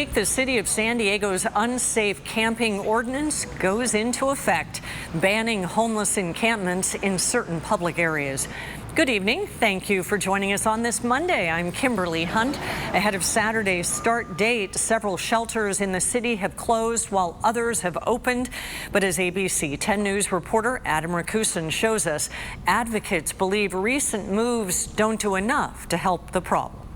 week, the city of San Diego's unsafe camping ordinance goes into effect, banning homeless encampments in certain public areas. Good evening. Thank you for joining us on this Monday. I'm Kimberly Hunt. Ahead of Saturday's start date, several shelters in the city have closed while others have opened. But as ABC 10 News reporter Adam Rakusin shows us, advocates believe recent moves don't do enough to help the problem.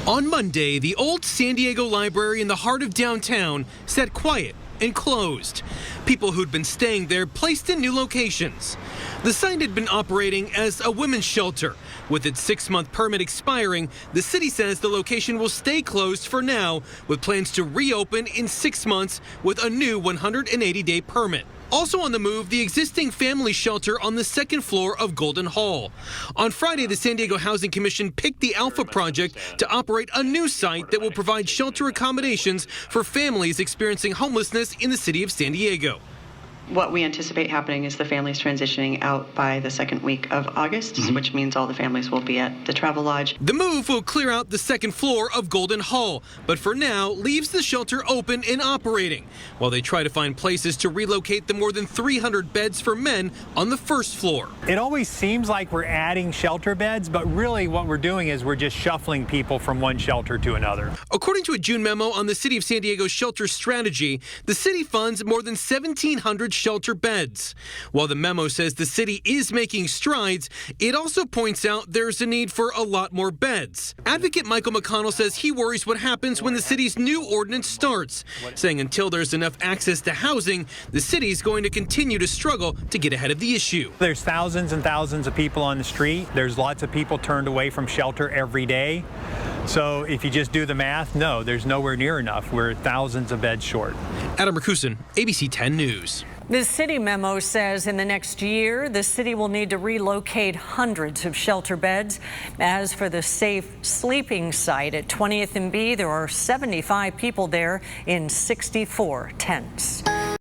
On Monday, the old San Diego Library in the heart of downtown sat quiet and closed. People who'd been staying there placed in new locations. The site had been operating as a women's shelter. With its 6-month permit expiring, the city says the location will stay closed for now, with plans to reopen in 6 months with a new 180-day permit. Also on the move, the existing family shelter on the 2nd floor of Golden Hall. On Friday, the San Diego Housing Commission picked the Alpha Project to operate a new site that will provide shelter accommodations for families experiencing homelessness in the city of San Diego. What we anticipate happening is the families transitioning out by the 2nd week of August, which means all the families will be at the Travelodge. The move will clear out the 2nd floor of Golden Hall, but for now leaves the shelter open and operating, while they try to find places to relocate the more than 300 beds for men on the 1st floor. It always seems like we're adding shelter beds, but really what we're doing is we're just shuffling people from one shelter to another. According to a June memo on the City of San Diego's shelter strategy, the city funds more than 1,700 shelter beds. While the memo says the city is making strides, it also points out there's a need for a lot more beds. Advocate Michael McConnell says he worries what happens when the city's new ordinance starts, saying until there's enough access to housing, the city's going to continue to struggle to get ahead of the issue. There's thousands and thousands of people on the street. There's lots of people turned away from shelter every day. So if you just do the math, no, there's nowhere near enough. We're thousands of beds short. Adam Rakusin, ABC 10 News. The city memo says in the next year, the city will need to relocate hundreds of shelter beds. As for the safe sleeping site at 20th and B, there are 75 people there in 64 tents.